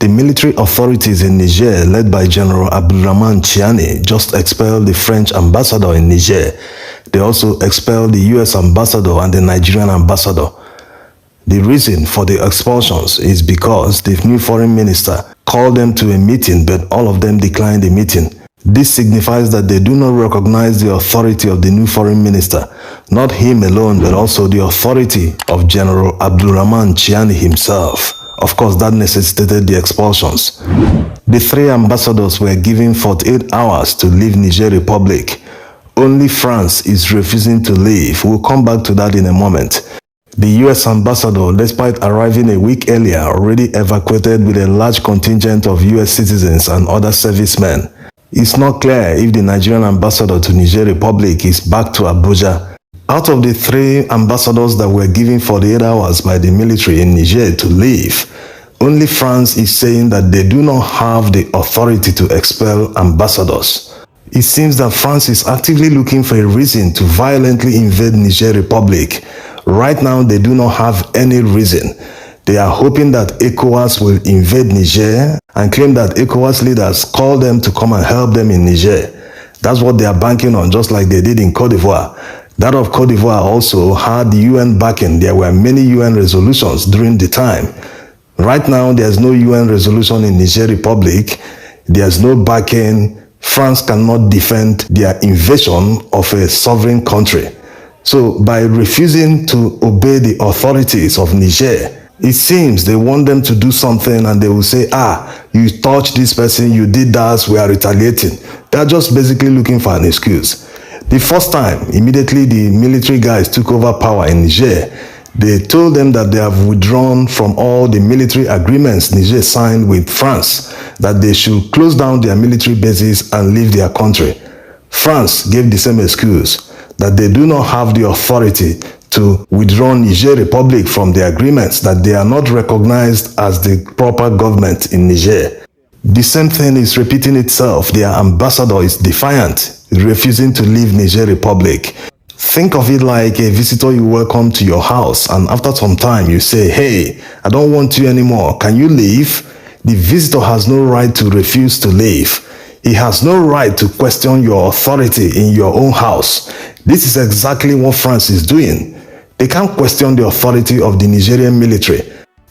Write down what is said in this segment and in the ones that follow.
The military authorities in Niger, led by General Abdulrahman Chiani, just expelled the French ambassador in Niger. They also expelled the US ambassador and the Nigerian ambassador. The reason for the expulsions is because the new foreign minister called them to a meeting, but all of them declined the meeting. This signifies that they do not recognize the authority of the new foreign minister, not him alone, but also the authority of General Abdulrahman Chiani himself. Of course, that necessitated the expulsions. The three ambassadors were given 48 hours to leave Niger Republic. Only France is refusing to leave. We'll come back to that in a moment. The US ambassador, despite arriving a week earlier, already evacuated with a large contingent of US citizens and other servicemen. It's not clear if the Nigerian ambassador to Niger Republic is back to Abuja. Out of the three ambassadors that were given 48 hours by the military in Niger to leave, only France is saying that they do not have the authority to expel ambassadors. It seems that France is actively looking for a reason to violently invade Niger Republic. Right now, they do not have any reason. They are hoping that ECOWAS will invade Niger and claim that ECOWAS leaders called them to come and help them in Niger. That's what they are banking on, just like they did in Cote d'Ivoire. That of Cote d'Ivoire also had UN backing. There were many UN resolutions during the time. Right now, there's no UN resolution in Niger Republic. There's no backing. France cannot defend their invasion of a sovereign country. So by refusing to obey the authorities of Niger, it seems they want them to do something and they will say, you touched this person, you did that, we are retaliating. They're just basically looking for an excuse. The first time, immediately the military guys took over power in Niger, they told them that they have withdrawn from all the military agreements Niger signed with France, that they should close down their military bases and leave their country. France gave the same excuse, that they do not have the authority to withdraw Niger Republic from the agreements, that they are not recognized as the proper government in Niger. The same thing is repeating itself. Their ambassador is defiant, refusing to leave Niger Republic. Think of it like a visitor you welcome to your house, and after some time you say, hey, I don't want you anymore, can you leave? The visitor has no right to refuse to leave. He has no right to question your authority in your own house. This is exactly what France is doing. They can't question the authority of the Nigerian military.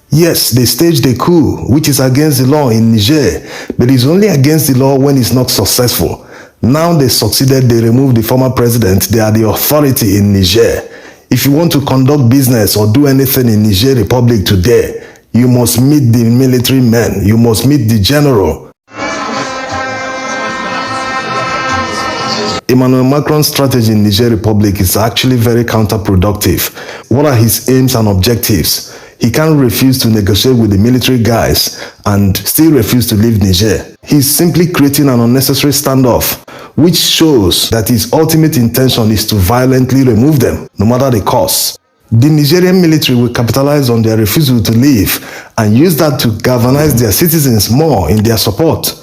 Yes, they staged a coup, which is against the law in Niger, but it's only against the law when it's not successful. Now they succeeded, they removed the former president, they are the authority in Niger. If you want to conduct business or do anything in Niger Republic today, you must meet the military men, you must meet the general. Emmanuel Macron's strategy in Niger Republic is actually very counterproductive. What are his aims and objectives? He can't refuse to negotiate with the military guys and still refuse to leave Niger. He's simply creating an unnecessary standoff, which shows that his ultimate intention is to violently remove them, no matter the cost. The Nigerian military will capitalize on their refusal to leave and use that to galvanize their citizens more in their support.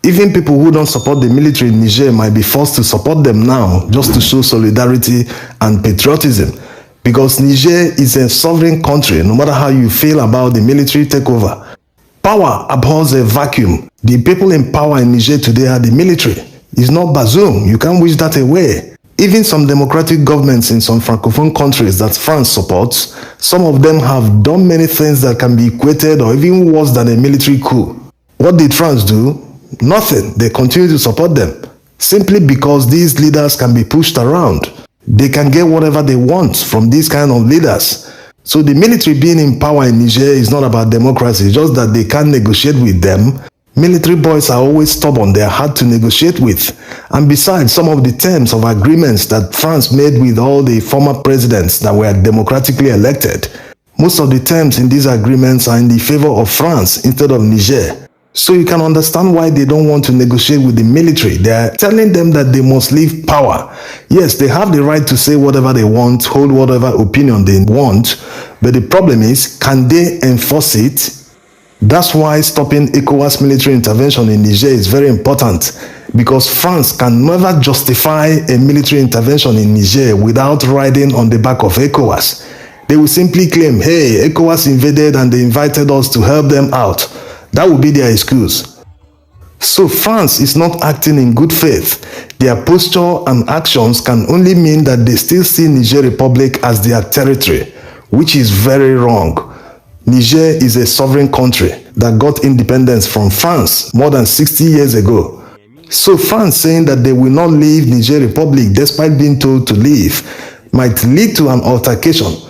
Even people who don't support the military in Niger might be forced to support them now just to show solidarity and patriotism. Because Niger is a sovereign country, no matter how you feel about the military takeover. Power abhors a vacuum. The people in power in Niger today are the military. It's not Bazoum. You can't wish that away. Even some democratic governments in some francophone countries that France supports, some of them have done many things that can be equated or even worse than a military coup. What did France do? Nothing. They continue to support them. Simply because these leaders can be pushed around. They can get whatever they want from these kind of leaders. So the military being in power in Niger is not about democracy, just that they can't negotiate with them. Military boys are always stubborn, they are hard to negotiate with. And besides, some of the terms of agreements that France made with all the former presidents that were democratically elected, most of the terms in these agreements are in the favor of France instead of Niger. So you can understand why they don't want to negotiate with the military. They are telling them that they must leave power. Yes, they have the right to say whatever they want, hold whatever opinion they want, but the problem is, can they enforce it? That's why stopping ECOWAS military intervention in Niger is very important, because France can never justify a military intervention in Niger without riding on the back of ECOWAS. They will simply claim, hey, ECOWAS invaded and they invited us to help them out. That would be their excuse. So France is not acting in good faith. Their posture and actions can only mean that they still see Niger Republic as their territory, which is very wrong. Niger is a sovereign country that got independence from France more than 60 years ago. So France saying that they will not leave Niger Republic despite being told to leave might lead to an altercation.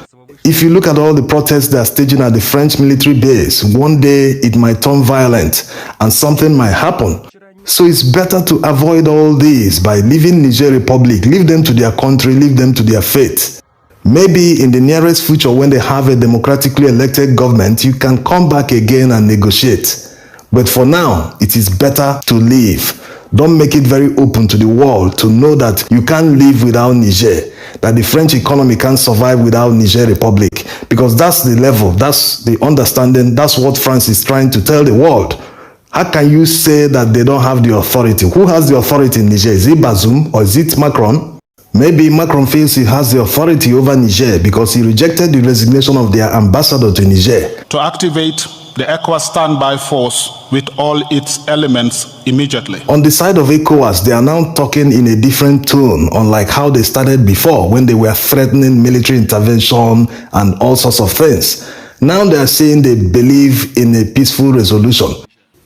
If you look at all the protests they are staging at the French military base, one day it might turn violent and something might happen. So it's better to avoid all this by leaving Niger Republic, leave them to their country, leave them to their fate. Maybe in the nearest future when they have a democratically elected government, you can come back again and negotiate. But for now, it is better to leave. Don't make it very open to the world to know that you can't live without Niger, that the French economy can't survive without Niger Republic, because that's the level, that's the understanding, that's what France is trying to tell the world. How can you say that they don't have the authority? Who has the authority in Niger? Is it Bazoum or is it Macron? Maybe Macron feels he has the authority over Niger because he rejected the resignation of their ambassador to Niger. To activate the ECOWAS standby force with all its elements immediately. On the side of ECOWAS, they are now talking in a different tone, unlike how they started before when they were threatening military intervention and all sorts of things. Now they are saying they believe in a peaceful resolution.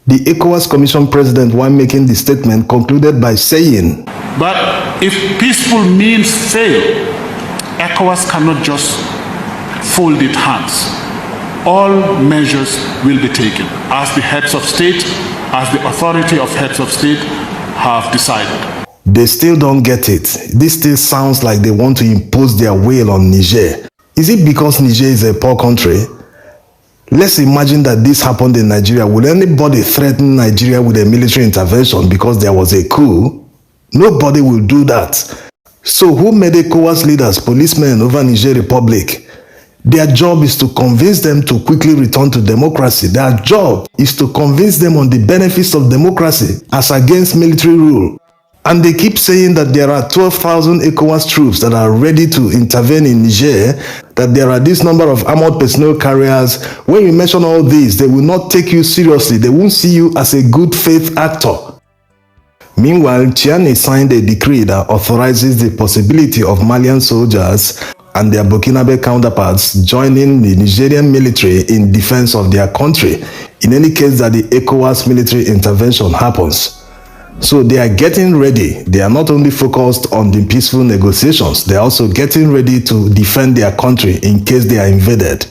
The ECOWAS Commission President, while making the statement, concluded by saying, "But if peaceful means fail, ECOWAS cannot just fold its hands. All measures will be taken as the heads of state, as the authority of heads of state have decided." They still don't get it. This still sounds like they want to impose their will on Niger. Is it because Niger is a poor country? Let's imagine that this happened in Nigeria. Would anybody threaten Nigeria with a military intervention because there was a coup? Nobody will do that. So who made ECOWAS leaders policemen over Niger Republic? Their job is to convince them to quickly return to democracy. Their job is to convince them on the benefits of democracy as against military rule. And they keep saying that there are 12,000 ECOWAS troops that are ready to intervene in Niger, that there are this number of armored personnel carriers. When you mention all this, they will not take you seriously. They won't see you as a good faith actor. Meanwhile, Tchiani signed a decree that authorizes the possibility of Malian soldiers and their Burkinabe counterparts joining the Nigerian military in defense of their country, in any case that the ECOWAS military intervention happens. So they are getting ready. They are not only focused on the peaceful negotiations, they are also getting ready to defend their country in case they are invaded.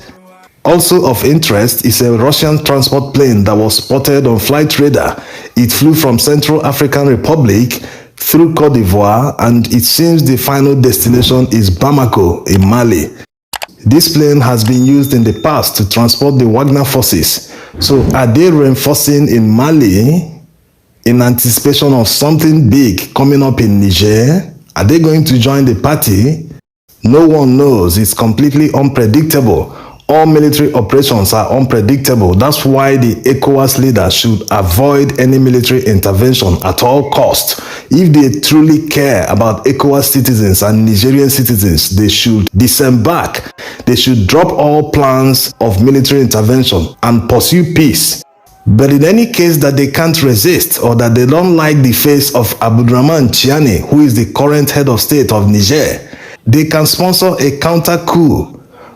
Also of interest is a Russian transport plane that was spotted on flight radar. It flew from Central African Republic through Cote d'Ivoire, and it seems the final destination is Bamako in Mali. This plane has been used in the past to transport the Wagner forces. So are they reinforcing in Mali in anticipation of something big coming up in Niger? Are they going to join the party? No one knows. It's completely unpredictable. All military operations are unpredictable. That's why the ECOWAS leaders should avoid any military intervention at all costs. If they truly care about ECOWAS citizens and Nigerian citizens, they should disembark. They should drop all plans of military intervention and pursue peace. But in any case that they can't resist or that they don't like the face of Abdurrahman Tchiani, who is the current head of state of Niger, they can sponsor a counter coup.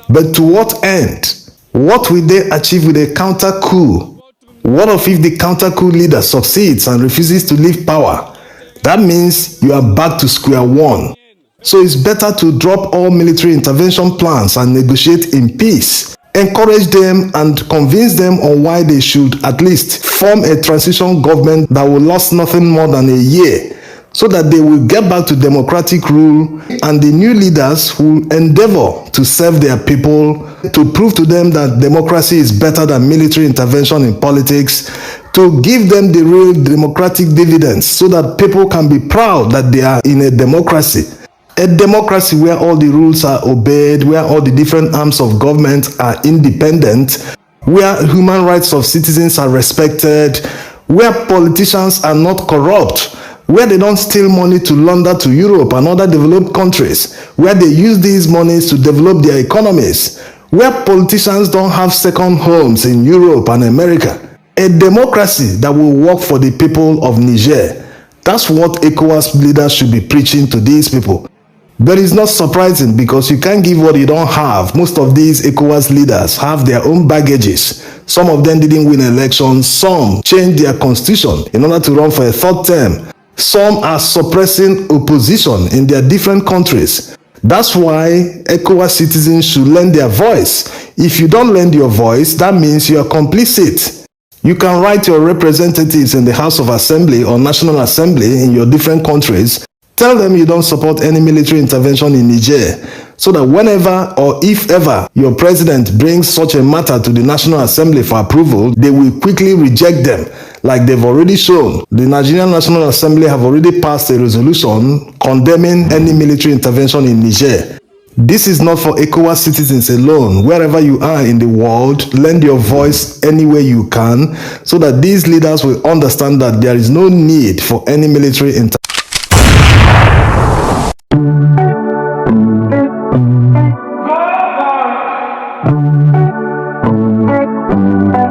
But to what end? What will they achieve with a counter coup? What if the counter coup leader succeeds and refuses to leave power? That means you are back to square one. So it's better to drop all military intervention plans and negotiate in peace. Encourage them and convince them on why they should at least form a transition government that will last nothing more than a year, so that they will get back to democratic rule and the new leaders will endeavor to serve their people, to prove to them that democracy is better than military intervention in politics, to give them the real democratic dividends so that people can be proud that they are in a democracy. A democracy where all the rules are obeyed, where all the different arms of government are independent, where human rights of citizens are respected, where politicians are not corrupt, where they don't steal money to launder to Europe and other developed countries, where they use these monies to develop their economies, where politicians don't have second homes in Europe and America. A democracy that will work for the people of Niger. That's what ECOWAS leaders should be preaching to these people. But it's not surprising because you can't give what you don't have. Most of these ECOWAS leaders have their own baggages. Some of them didn't win elections. Some changed their constitution in order to run for a third term. Some are suppressing opposition in their different countries. That's why ECOWAS citizens should lend their voice. If you don't lend your voice, that means you are complicit. You can write your representatives in the House of Assembly or National Assembly in your different countries. Tell them you don't support any military intervention in Niger, so that whenever or if ever your president brings such a matter to the National Assembly for approval, they will quickly reject them, like they've already shown. The Nigerian National Assembly have already passed a resolution condemning any military intervention in Niger. This is not for ECOWAS citizens alone. Wherever you are in the world, lend your voice any way you can, so that these leaders will understand that there is no need for any military intervention.